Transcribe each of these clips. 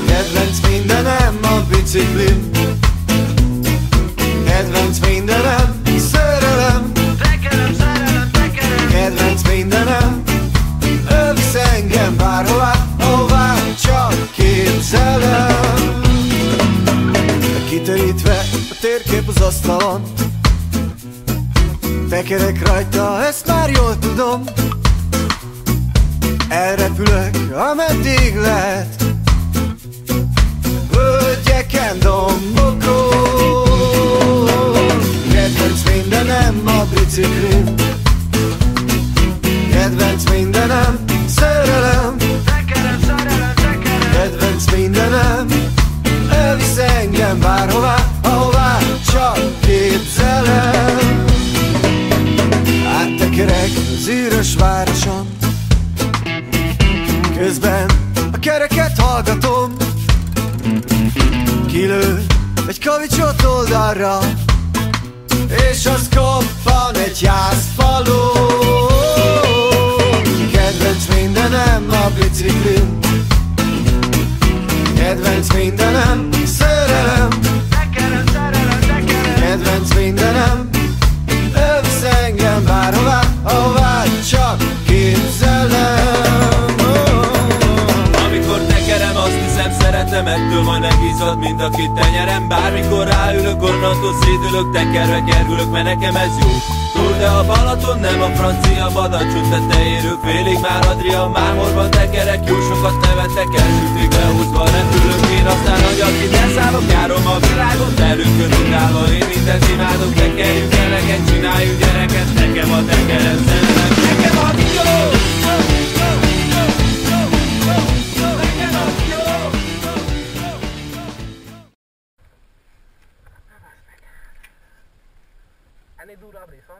Kedvenc mindenem a biciklim, kedvenc mindenem szerelem, kedvenc mindenem elvisz engem bárhová, ahová csak képzelem. Kiterítve a térkép az asztalon, tekerek rajta, ezt már jól tudom. Elrepülök, ameddig lehet, völgyeken, dombokon. Kedvenc mindenem a biciklim, kedvenc mindenem szerelem, kedvenc mindenem elvisz engem bárhová, ahová csak képzelem. Áttekerek az üres városon, közben a kereket hallgatom. Kilő egy kavicsot oldalra, és az koppan egy házfaló. Kedvenc mindenem a biciklim, kedvenc mindenem szerelem, kedvenc mindenem elvisz engem bárhová, ahová csak képzelem. Amikor tekerem, azt hiszem szeretem, ettől majd megizzad mind a két tenyerem. Bármikor ráülök, onnantól szédülök, tekerve kerülök, mert nekem ez jó. Túl, de a Balaton nem a francia Badacsony tetejéről félig már Adrian Mámorban tekerek, jó sokat nevetek, elsütik behúzva repülök én, aztán agyakit elszállok, járom a világon, terükön ugrálva, én mindent imádok, tekerjünk eleget, csináljunk gyereket, nekem a tekerem szerelem, nekem a jó! Ennél durvább rész van?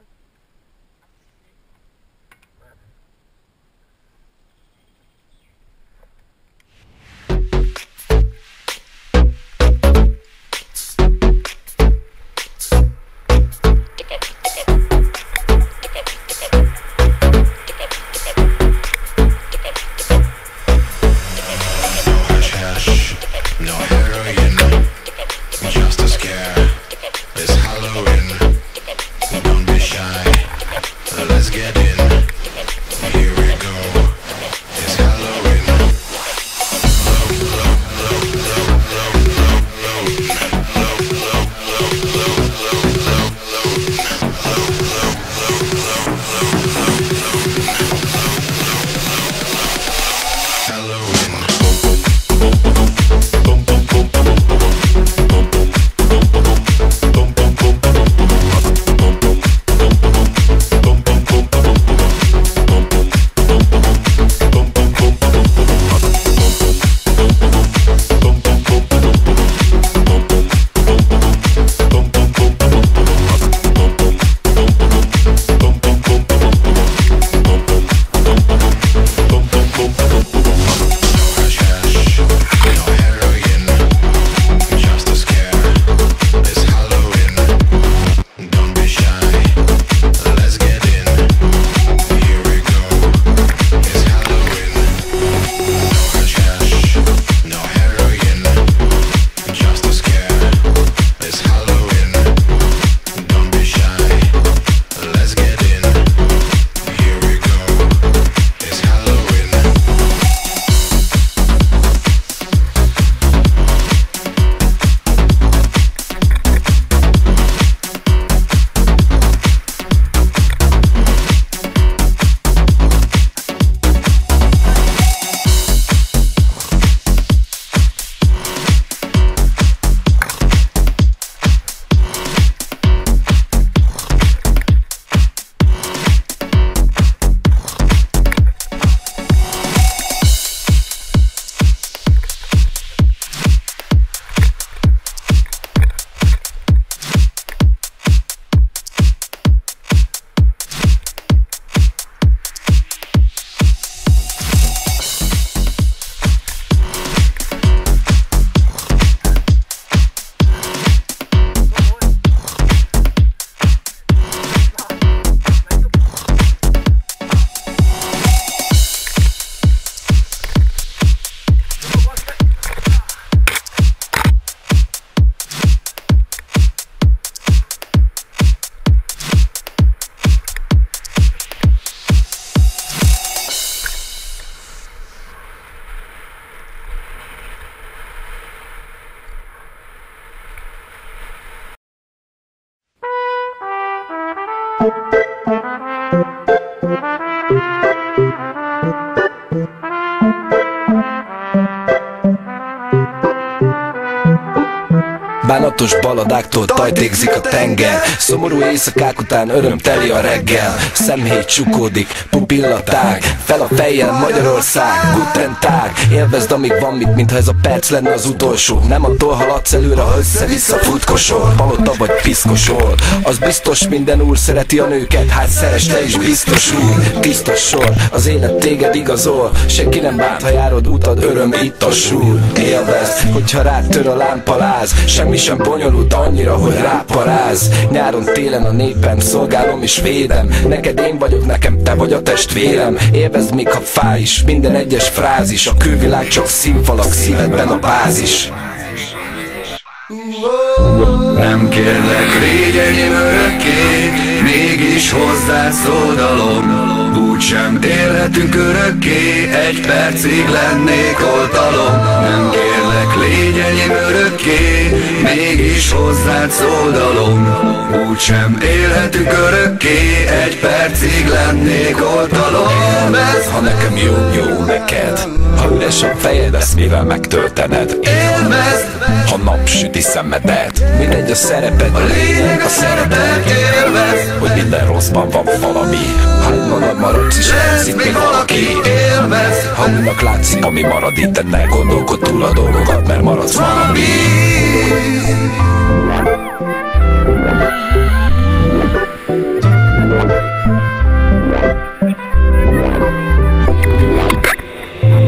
Bánatos baladáktól tajtékzik a tenger. Szomorú éjszakák után örömteli a reggel. Szemhéj csukódik, pupillatág. Fel a fejjel Magyarország, guten tag. Élvezd amíg van mit, mintha ez a perc lenne az utolsó. Nem attól haladsz előre, ha össze-vissza futkosol. Palota vagy piszkosol, az biztos minden úr szereti a nőket. Hát szeress te is biztos úr. Tisztos sor, az élet téged igazol. Senki nem bánt, ha járod utad, öröm itt a súr. Élvezd, hogyha rád tör a lámpaláz. Semmi sem bonyolult annyira, hogy ráparáz. Nyáron, télen a népen szolgálom és védem. Neked én vagyok, nekem te vagy a testvérem. Élvezd még ha fáj is, minden egyes frázis. A külvilág csak színfalak, szívedben a bázis. Nem kérlek, légy enyém örökké, mégis hozzád szódalom. Úgysem élhetünk örökké, egy percig lennék oltalom. Nem kérlek, légy enyém örökké, mégis hozzád szódalom. Úgysem élhetünk örökké, egy percig lennék oltalom. Ez ha nekem jó, jó neked. Ha üres a fejed, ezt mivel megtöltened. élvezd, Ha napsüti szemedet, mindegy a szereped, a lényeg a szeretet, élvezd. hogy minden rosszban van valami. Ha magad maradsz is elzik még valaki. Élvezd, Ha újnak látszik, ami marad itt, ne gondolkodj túl a dolgokat, mert maradsz valami.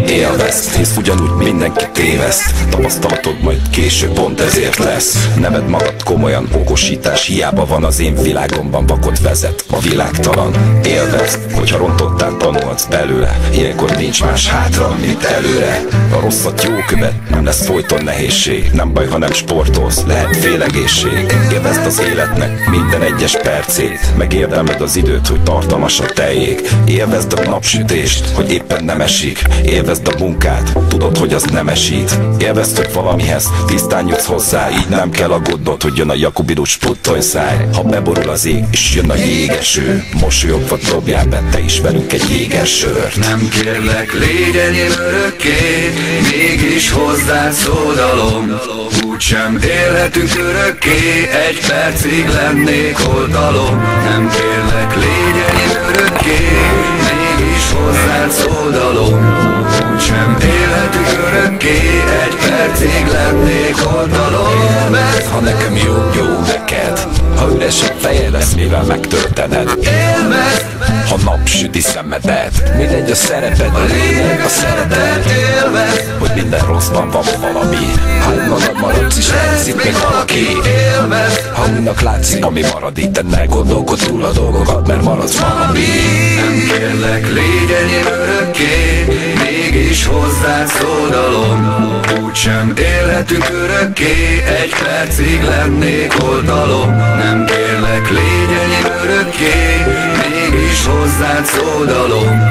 Élvezd, hisz ugyanúgy mindenki téveszt. Tapasztalatod majd később pont ezért lesz. Neved magad komolyan, okosítás hiába van. Az én világomban vakot vezet a világtalan. Élvezd, hogyha rontottál, tanulhatsz belőle. Ilyenkor nincs más hátra, mint előre. A rosszat jó követ, nem lesz folyton nehézség. Nem baj, ha nem sportolsz, lehet félegészség. Élvezd az életnek minden egyes percét. Megérdemed az időt, hogy tartalmas a teljék. Élvezd a napsütést, hogy éppen nem esik. Élvezd a munkát, tudod, hogy az nem esít. Élvezd, hogy valamihez tisztán jutsz hozzá. Így nem kell aggódnod, hogy jön a jakobinus puttonyszáj. Ha beborul az ég, és jön a jégeső, mosolyogva dobjál be te is velünk egy jégersört. nem kérlek, légy enyém örökké, mégis hozzád szódalom. Úgysem élhetünk örökké, egy percig lennék oltalom. Nem kérlek, légy enyém örökké, mégis hozzád szódalom. Úgysem élhetünk örökké, egy percig lennék oltalom. Mert Ha nekem jó, jó neked. Ha üres a fejed, lesz mivel megtöltened. élvezd, Ha napsüti szemedet, mindegy a szereped, a lényeg a szeretet, élvezd, hogy minden rosszban van valami. Ha magad maradsz is elzik még valaki. élvezd. Ha újnak látszik, ami marad itt, de ne gondolkodj túl a dolgokat, mert maradsz valami. Nem kérlek, légy enyém örökké, mégis hozzád szódalom. Úgysem élhetünk örökké, egy percig lennék oltalom. Nem kérlek, légy enyém örökké, mégis hozzád szódalom.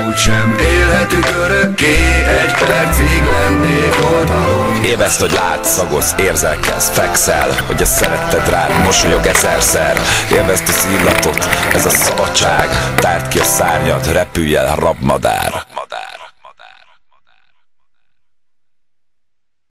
Úgysem élhetünk örökké, egy percig lennék oltalom. Élvezd, hogy látsz, szagolsz, érzelkelsz, fekszel, hogy ezt szeretted rád, mosolyog ezerszer. Élvezd az illatot, ez a szabadság. Tárd ki a szárnyad, repülj el, rabmadár.